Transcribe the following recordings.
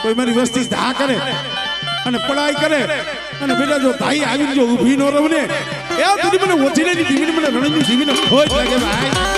કોઈ મારી વસ્તી ધા કરે અને પડાઈ કરે અને બેટા જો ભાઈ આવી જો ઊભી નો રહું ને એ તું મને ઓછીને દીવીને મને રણની દીવીને ખોજ લાગે ભાઈ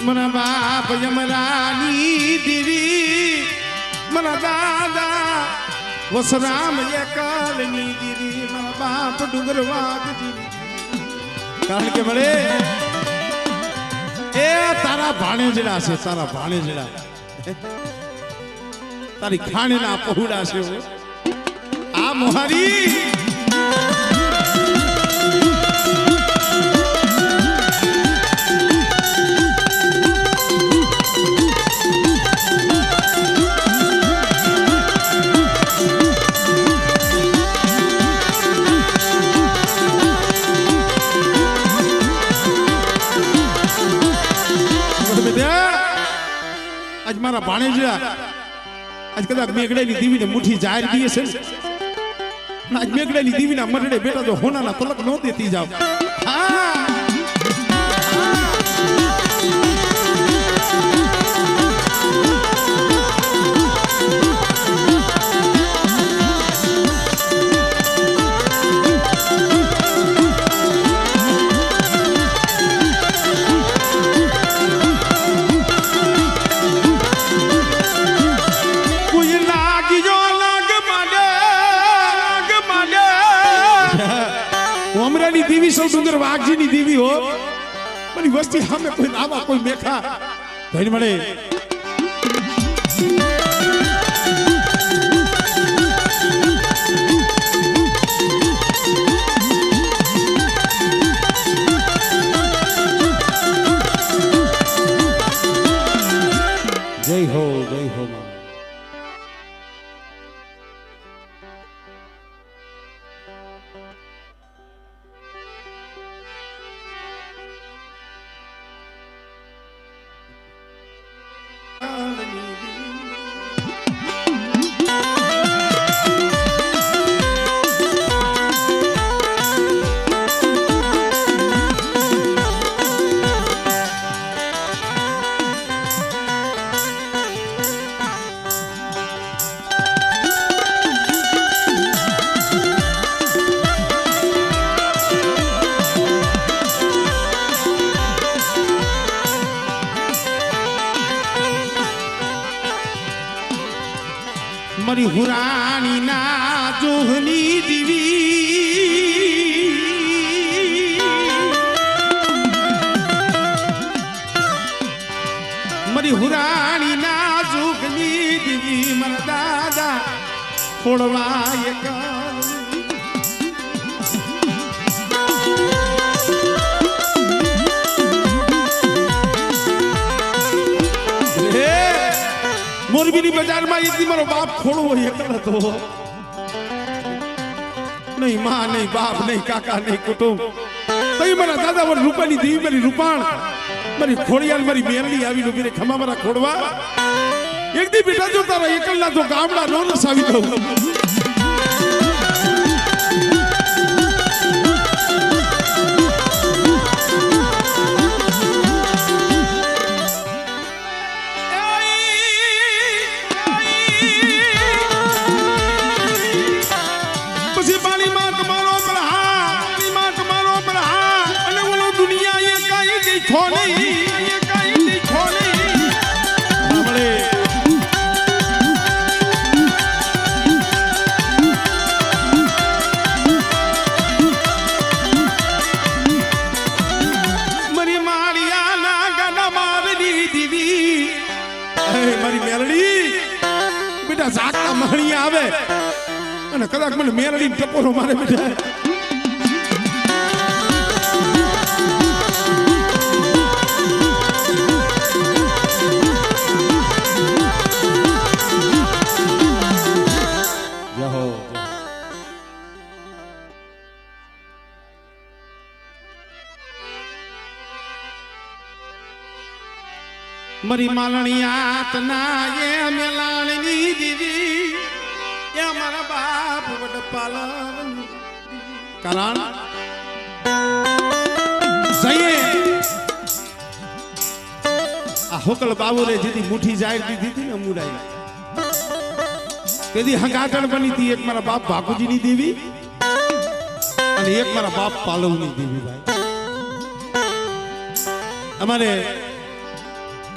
मना बाप यमरानी दीदी मना दादा वसराम ये कालनी दीदी मना बाप डुंगरवाद दीदी कारण के बड़े ए तारा भाणे जड़ा से तारा भाणे जड़ा तारी खाने ना पहुड़ा से आ मोहारी आज मारा भाणे जड़ा आज कदा मेघड़ेली दीवी ने मुठी जाहिर दिए से आज मेघड़ेली दीवी ना मरड़े बेटा जो होना ना तलक नो देती जाओ हाँ अमरानी दीवी सौ डूंगर वाघजी नी दीवी हो बनी वस्ती हमें कोई नामा कोई मेखा धन मळे जय हो मां मरी हुरानी ना जोहनी दीवी मरी हुरानी ना जोहनी दीवी मन दादा खोड़वा ये मोरबी बाजार में यदि मारो बाप खोड़ो ये तो नहीं माँ नहीं बाप नहीं काका नहीं कुटुंब तई मरा दादा वो रूपानी दीवी मेरी रूपान मेरी खोड़ियाल मेरी मेरली आवी लो मेरे खमा मरा खोड़वा एक दी बेटा जो तारा एकला तो गामड़ा नो नसावी दो અને કદાચ મને મેરડી ટપોરો મારે બેટા मरी मालणियात ना ये मेलाणी दीदी ये मारा बाप वड पालन कारण सही आ होकल बाबू रे जीदी मुठी जाहिर दी थी ने मुराई तेदी हंगाटण बनी थी एक मारा बाप बापूजी नी देवी અને એક મારા બાપ પાલવની દેવી ભાઈ અમારે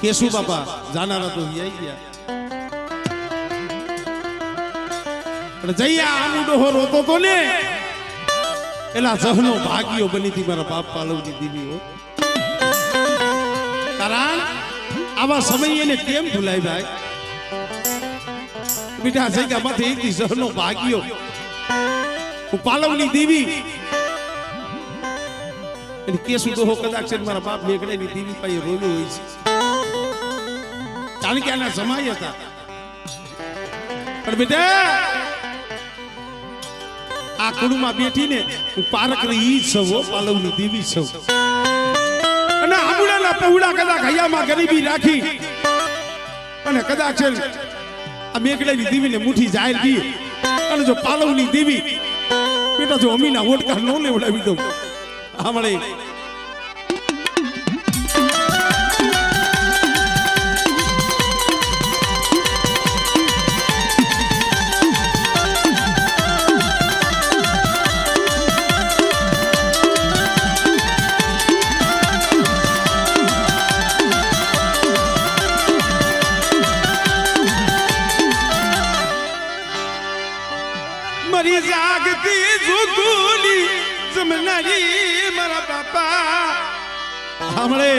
केशु बापा जानारा तो ही आई गया पर जैया आमुडो हो रोतो तो ने एला जहनो भागियो बनी थी मारा बाप पालवनी देवी हो कारण आवा समय ने केम भुलाई भाई बेटा जैगा माथे एक जहनो भागियो वो पालवनी देवी एनी केशु दोहो कदाच मारा बाप मेघड़े नी देवी पाई रोलो होई छे કારણ કે આના સમય હતા પણ બેટા આ કુડુમાં બેઠીને હું પારકની ઈ છું પાલવની દેવી છું અને આબુડાના પहुડા કદાચ હૈયામાં ગરીબી રાખી અને કદાચ આ મેઘડાની દેવીને મુઠ્ઠી જાહેર દી અને જો પાલવની દેવી બેટા જો અમીના ઓટકા ન લેવડાવી દઉં આમળે मरी जागती जुगुली जमनारी मारा बापा हमरे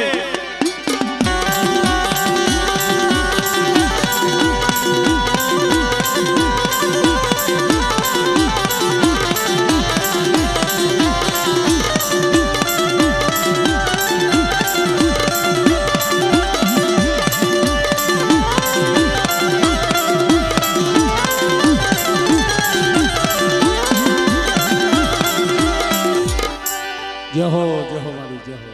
जय हो मारी जय हो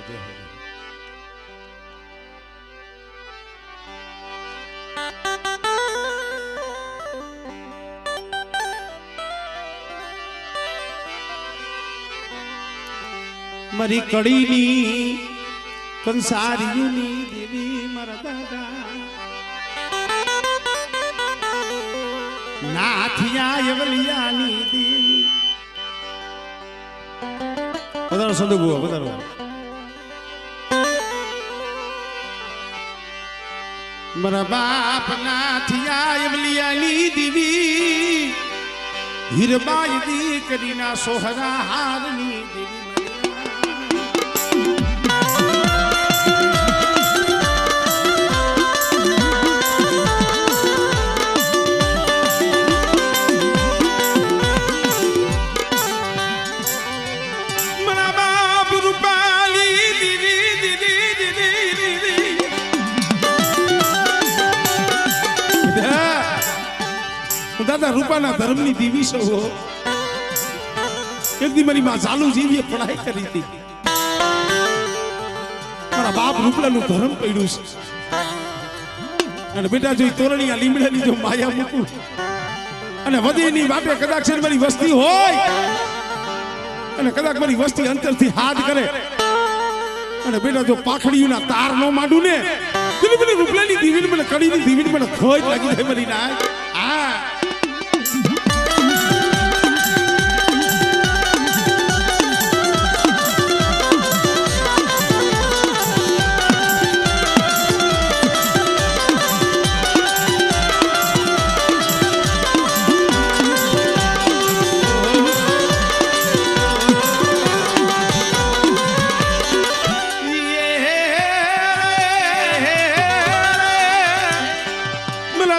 मरी कड़ी नी कंसारी नी देवी मारा दादा नाथिया यवलिया नी देवी बताओ संदो बुआ बताओ मरा बाप नाथिया यवलिया नी देवी हिरबाई दी करीना सोहरा हारनी देवी दादा रूपाना धर्मनी देवी छो एक दी मारी मां चालू जीवी पढ़ाई करी थी मारा बाप रूपलानु धर्म पड्યું છે અને બેટા જો તોરણીયા લીમડાની જો માયા મૂકું અને વધીની વાટે કદાચ મારી વસ્તી હોય અને કદાચ મારી વસ્તી અંતરથી હાથ કરે અને બેટા જો પાખડીઓના તાર નો માંડું ને પેલી રૂપલાની દીવીને મને કડીની દીવીને મને ખોજ લાગી જાય મારી ના આ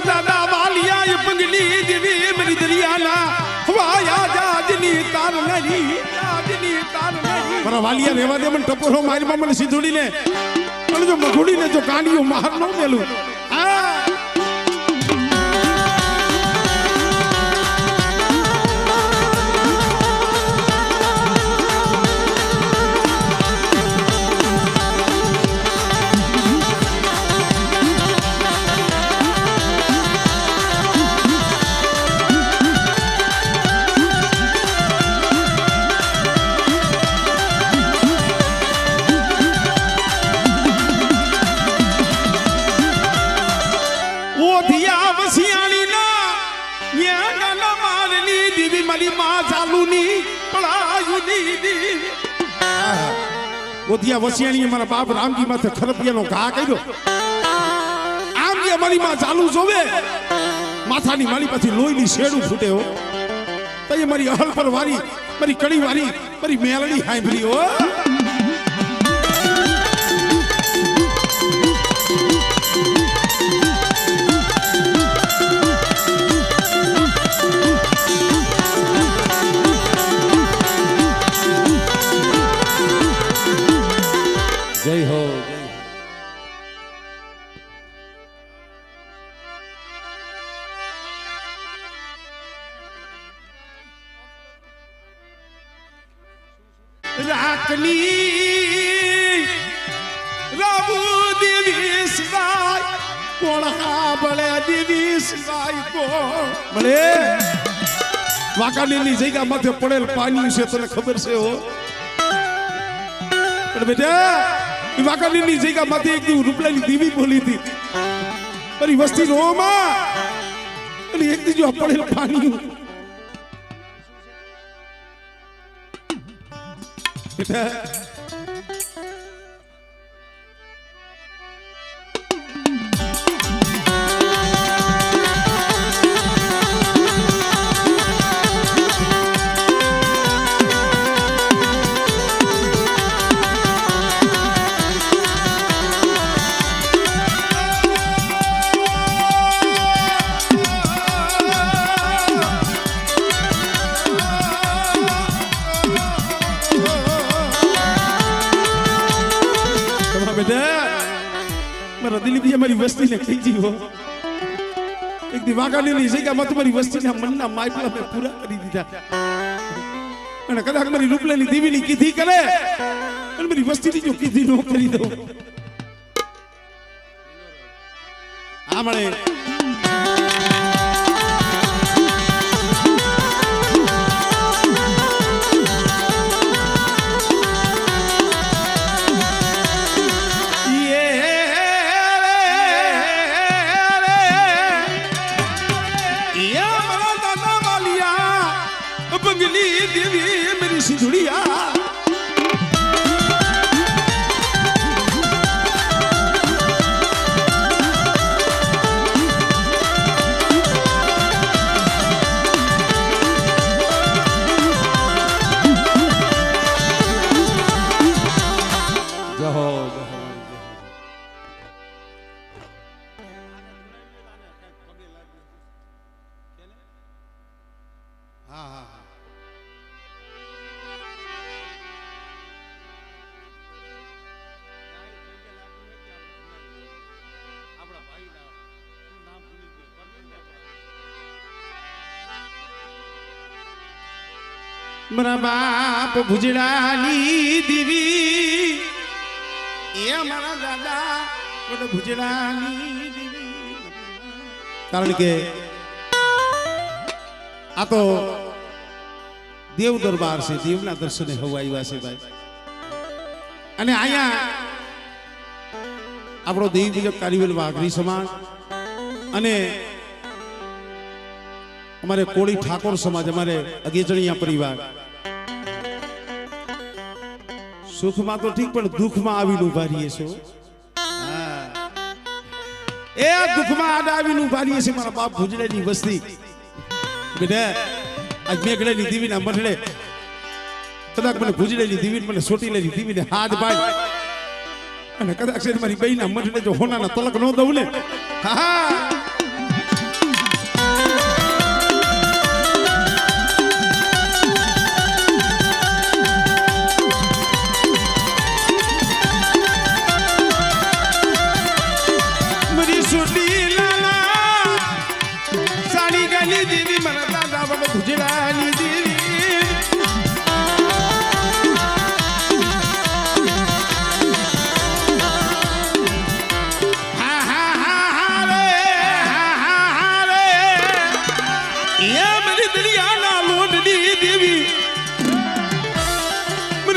दादा वालिया ये बंगली આજની તાર નહીં, આજની તાર નહીં. મારા વાલિયા રેવા દે મને ટપોરો મારીમાં મને સીધોડીને અને જો મઘોડીને જો કાંડિયો માર ન મેલું. ગોધિયા વસિયાણી મારા બાપ રામજી માથે ખરપિયાનો ઘા કર્યો. આમ જે મારી માં ચાલુ જોવે માથાની મારી પાછી લોહીની શેડું ફૂટે હો. તો એ મારી અહલ પર વારી, મારી કડી વારી, મારી મેલડી હાંભળી હો. જય હો, જય હો. રાખની રાબુ દેવી સિવાય કોણ હાબળે, દેવી સિવાય કોણ મળે. વાંકાનેરની જગ્યા માથે પડેલ પાણી છે તને ખબર છે હો. પણ બેટા એ વાંકાનેરની જગ્યા માથે એક દી રૂપલાની દેવી બોલી હતી મારી વસ્તી રોમાં, અને એક દી જો પડેલ પાણી બેટા મારા દિલીપજી મારી વસ્તીને કહી જીવો એક દી વાંકાનેરની જગ્યામાં તમારી વસ્તીના મનના માયપલા મેં પૂરા કરી દીધા. અને કદાચ મારી રૂપલાની દેવીની કીધી કરે અને મારી વસ્તીની જો કીધી ન કરી દઉં આ મળે. મારા બાપ ભુજરાની દેવી એ મારા દાદા ભુજરાની દેવી. કારણ કે આ તો દેવ દરબાર છે, દેવના દર્શને હવા આવ્યા છે ભાઈ. અને અહીંયા આપણો દેવી પૂજક કારીવેલ વાઘરી સમાજ અને અમારે કોળી ઠાકોર સમાજ, અમારે અગેચણીયા પરિવાર સુખમાં તો ઠીક પણ દુઃખમાં આવીને ઉભા રહીએ છો. એ દુઃખમાં આડા આવીને ઉભા રહીએ છે મારા બાપ ભુજરાની વસ્તી. બેટા આજ મેઘડાની દેવીના મઠડે કદાચ મને ભુજરાની દેવી મને સોટીલાની દેવીને હાથ બાંધ અને કદાચ મારી બહેના મઠડે જો હોનાના તલક ન દઉં ને, હા બાબા ભુજરાની દેવી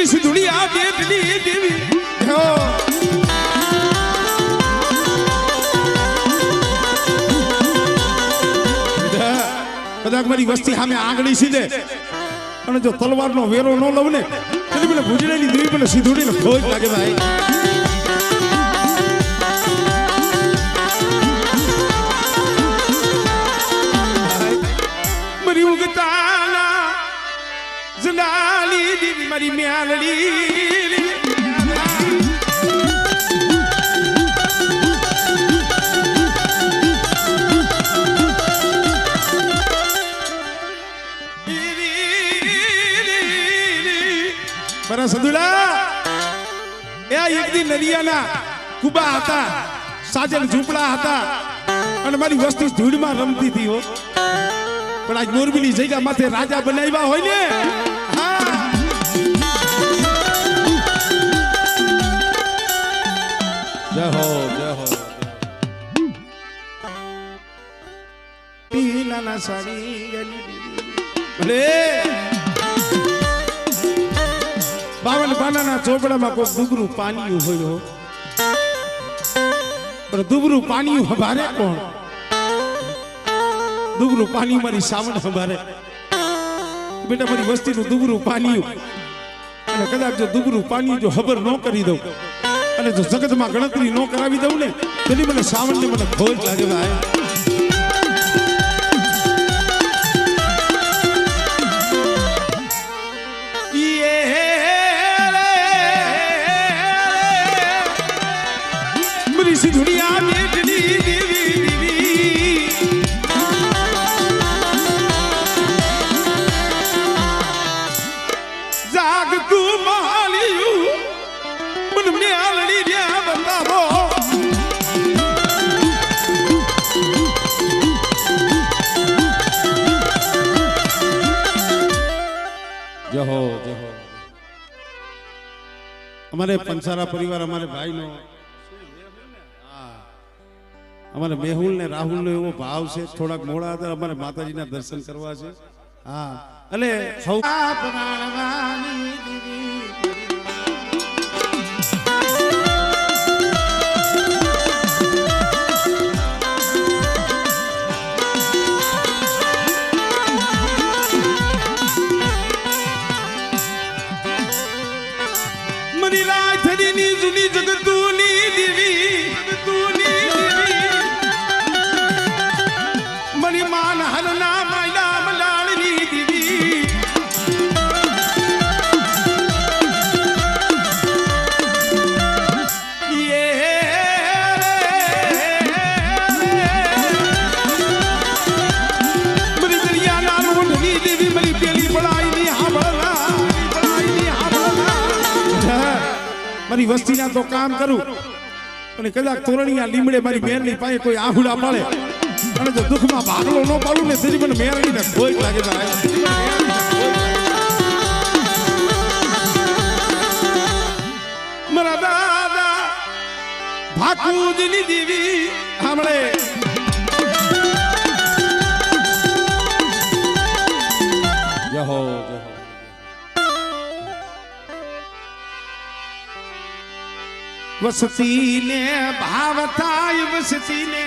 सिद्धुड़ी आ बेटली देवी हो કદાચ મારી વસ્તી સામે આંગળી સીધે અને જો તલવારનો વેરો ન લઉં ને એટલે મને ભુજરાની દેવી મને સિધુડીને ખોજ લાગે ભાઈ મારી ઉગતાના જનાલી દેવી મારી મ્યાલડી બરા સદુલા એ એક દી નદિયાના કુબા હતા સાજન ઝૂંપડા હતા અને મારી વસ્તી ધૂળમાં રમતી હતી હો પણ આજ મોરબીની જગ્યા માથે રાજા બનાવ્યા હોય ને જય હો પીલાના સાડી ભલે બાવન પાનાના ચોપડામાં કોઈ દુબરું પાણીયું હોય પણ દુબરું પાણીયું હભારે કોણ દુબરું પાણી મારી સાવન હભારે બેટા મારી વસ્તીનું દુબરું પાણીયું અને કદાચ જો દુબરું પાણી જો ખબર ન કરી દઉં અને જો જગતમાં ગણતરી ન કરાવી દઉં ને તેની મને સાવનને મને ખોજ લાગે ભાઈ સિધુડિયા બેટલી દેવી જાગ તું માલિયું મન મ્યાલડી રહ્યા બંધારો જહો અમારે પંસારા પરિવાર અમારે ભાઈનો અમારે મેહુલ ને રાહુલ નો એવો ભાવ છે થોડાક મોડા હતા અમારે માતાજીના દર્શન કરવા છે હા અને મરી રાજની જૂની જગતુની દેવી માન હરના માયલા મલાળની દીવી મરી દરિયાના લોઢની દેવી મરી પેલી પડાઈની હાંભળના મારી વસ્તીના તો કામ કરું અને કદાચ તોરણીયા લીમડે મારી બેનની પાસે કોઈ આહુડા મળે અને જો દુઃખમાં ભાગલો ન પાડું ને તેની મને મેળવીને કોઈ લાગે મારા દાદા ભાકુજની દેવી હમણે જહો વસતી ને ભાવ થાય વસતી ને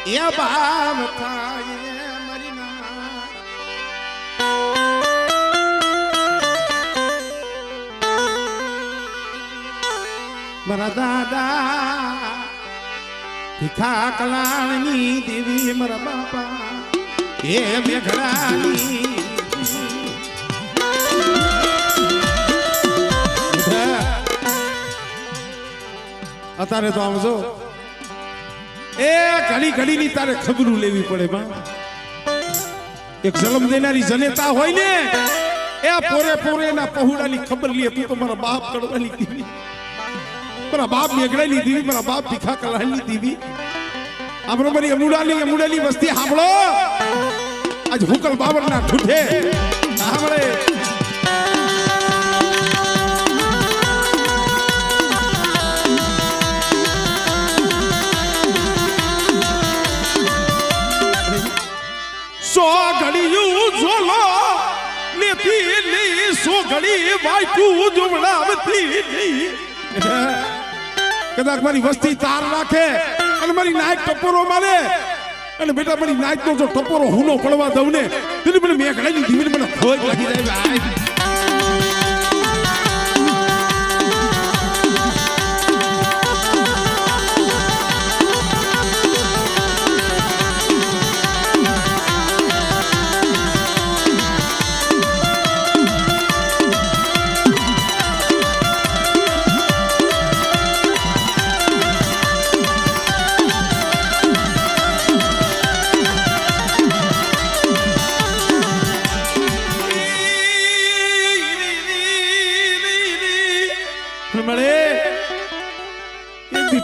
એ ભાવ થાય મારી મારા દાદા ભીખા કલાણની દેવી મારા બાપા એ મેઘડાની અત્યારે તો આમ જો એ ઘડી ઘડી ની તારે ખબરું લેવી પડે બા એક જન્મ દેનારી જનેતા હોય ને એ પોરે પોરે ના પહોળાની ખબર લે તું તો મારા બાપ કડવાની દીવી મારા બાપ મેઘડાની દીવી મારા બાપ ભીખા કલાની દીવી આપણે મારી અમુડાની વસ્તી સાંભળો આજ હુકલ બાવરના ઠૂઠે સાંભળે સો ઘડિયું ઝોલો લેતી ની સો ઘડી વાઈટું જોવડાવતી કદાચ મારી વસ્તી તાર રાખે અને મારી નાઈટ ટપોરો મારે અને બેટા મારી નાઈટ નો જો ટપોરો હુનો પડવા દઉં ને તેની મને મેં ઘડાઈ દીધી મને ખોજ લાગી જાય ભાઈ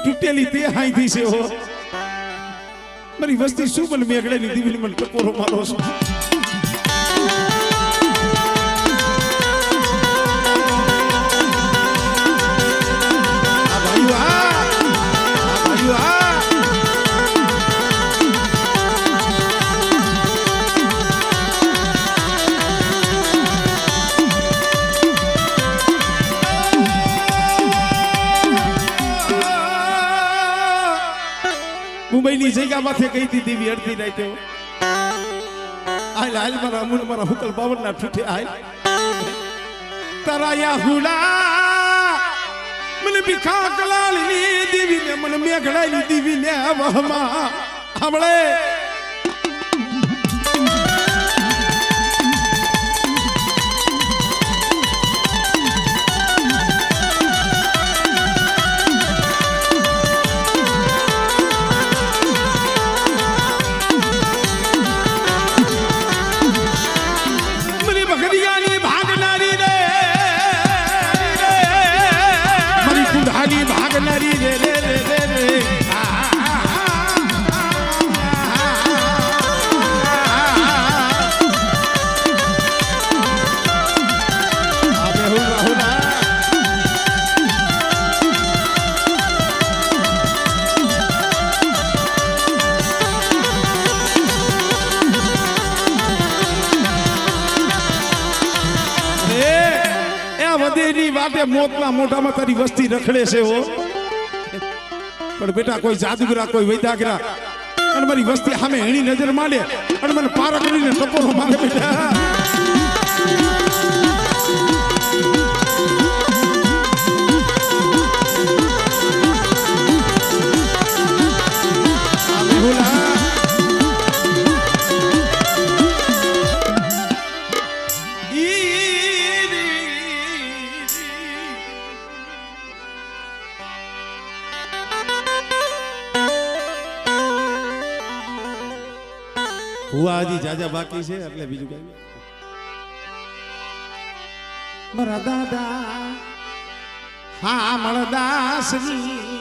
તૂટેલી તે હાઈ થઈ છે હો મારી વસ્તી શું મને મેઘડે લીધી મને ટકોરો મારો છો મુંબઈની જગ્યા માથે ગઈ હતી દેવી અડધી રાતે હાલ હાલ મારા અમુલ મારા હુકલ બાવરના ઠૂઠે હાલ તારા યા હુલા મને ભીખા કલાલની દેવી ને મને મેઘડાની દેવી ને વહમાં હમળે વાટે મોતના મોઢામાં તારી વસ્તી રખડે છે હો પણ બેટા કોઈ જાદુગરા કોઈ વૈદાગરા અને મારી વસ્તી સામે એની નજર માંડે અને મને પાર કરીને ટપોરો મારે બેટા હુઆજી જાજા બાકી છે એટલે બીજું કઈ મારા દાદા હા મળદાસની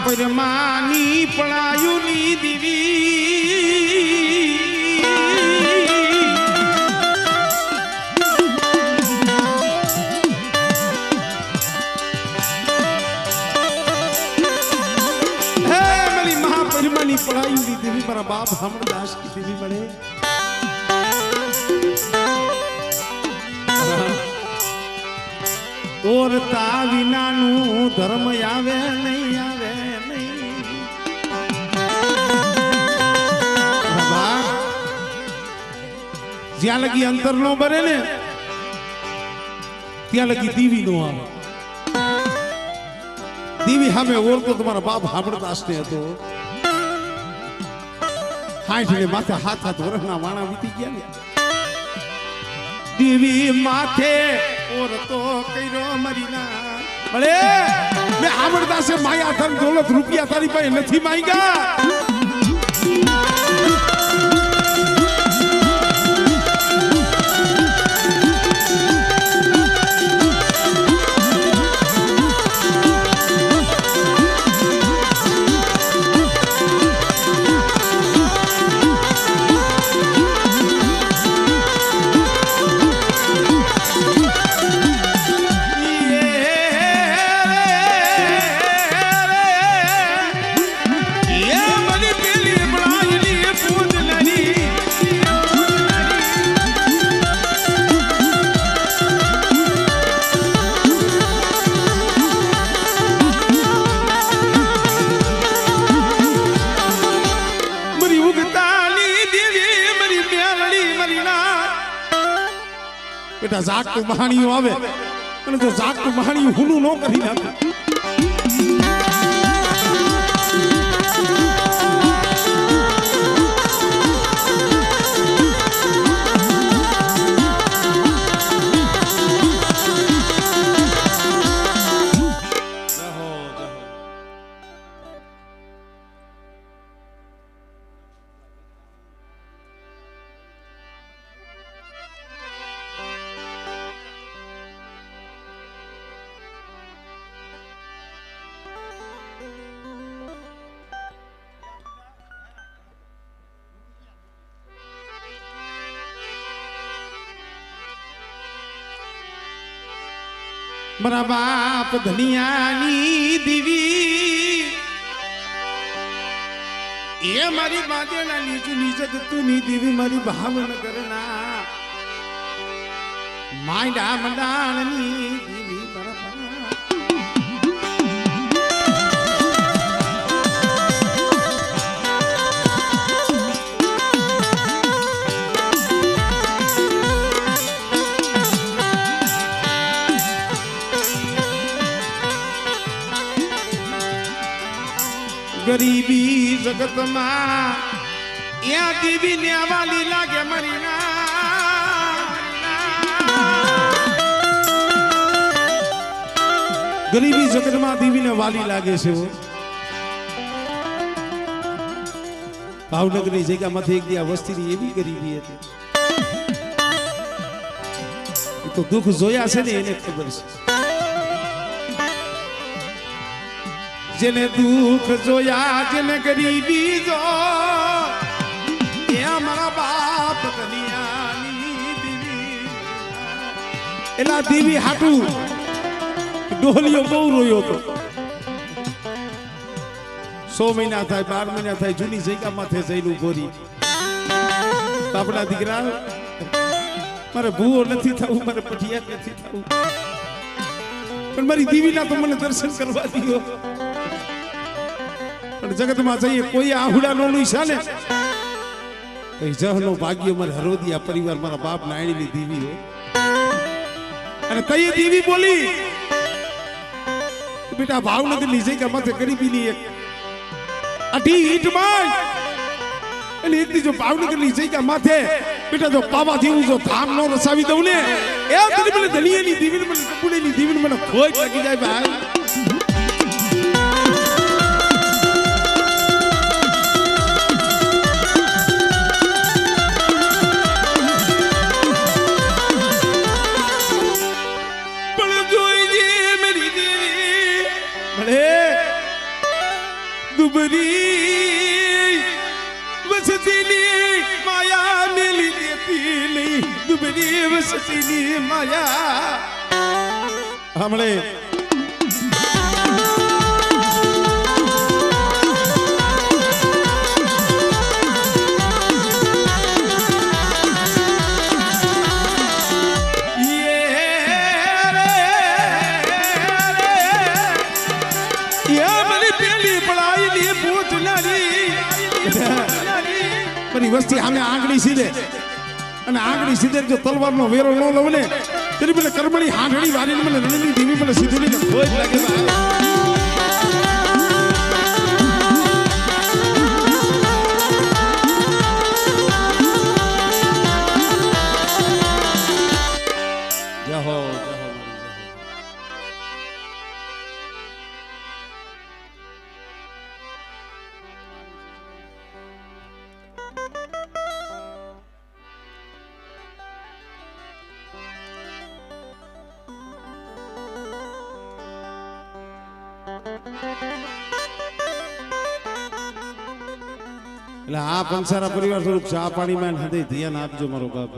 પરમાની પળાયુની દીવી હે મારી મહાપરમાની પળાયુની દીવી મારા બાપ હમણદાસ કી દીવી મળે ઓરતા વિનાનું ધર્મ આવે નહીં આવે જ્યાં લગી અંતર નો બરે ને ત્યાં લગી દીવી નો આવે દીવી સામે ઓળખો તમારા બાપ હામળદાસ ને હતો 60 ને માથે હાથ વર્ષના વાણા વીતી ગયા ને દીવી માથે ઓરતો કર્યો મરીના અરે મેં સાંભળતા છે માયા ધન દોલત રૂપિયા તારી પાસે નથી માંગ્યા. બેટા જાગતું મહાણીઓ આવે અને જો જાગતું મહાણીઓ હુનું ન કરી નાખે મારા બાપ ધનિયાની દીવી એ મારી બાજેના નીચુની જગતુની દીવી મારી ભાવનગરના માયડા મંડાણની દીવી મારા ગરીબી જગતમાં યા દીવી ને વાલી લાગે મરીના ગરીબી જગતમાં દીવી ને વાલી લાગે છે ભાવનગરની જગ્યામાંથી એક દી આ વસ્તીની એવી ગરીબી હતી તો દુઃખ જોયા છે ને એને ખબર છે જેને દુઃખ જોયા જેને ગરીબી જો એ અમારા બાપ કલિયાની દીવી એલા દીવી હાટું ડોલિયો બહુ રોયો હતો 100 મહિના થાય 12 મહિના થાય જૂની જગ્યામાં થઈ જઈલું ગોરી આપણા દીકરા મારે ભૂવો નથી થવું મારે પઠિયાર નથી થવું પણ મારી દીવીના તો મને દર્શન કરવા દીધો જગતમાં જઈએ કોઈ આહુડા નો છે ને જહનો ભાગ્ય મારે હરોદિયા પરિવાર મારા બાપ નાયણીની દીવી હો અને તઈ દીવી બોલી બેટા ભાવનગરની જગ્યા માથે ગરીબીની એક અઢી ઈંટમાં એટલે એક દી જો ભાવનગરની જગ્યા માથે બેટા જો પાવા જેવું જો ધામ નો રસાવી દઉં ને એ તને મને ધનિયાની દીવી મને કપૂડેની દીવી મને ખોજ લાગી જાય ભાઈ दुबरी वसतीली माया मिली देती नहीं दुबरी वसतीली माया हमले વસ્તી સામે આંગળી સીધે અને આંગળી સીધે જો તલવારનો વેરો ન લઉં ને તેની મને કર્મણી હાંડળી વારીને મને રણની દીવી મને સીધું લઈને ખોજ લાગે એટલે આ પંસારા પરિવાર થોડુંક ચા પાણીમાં હૃદય ધ્યાન આપજો મારો બાપ.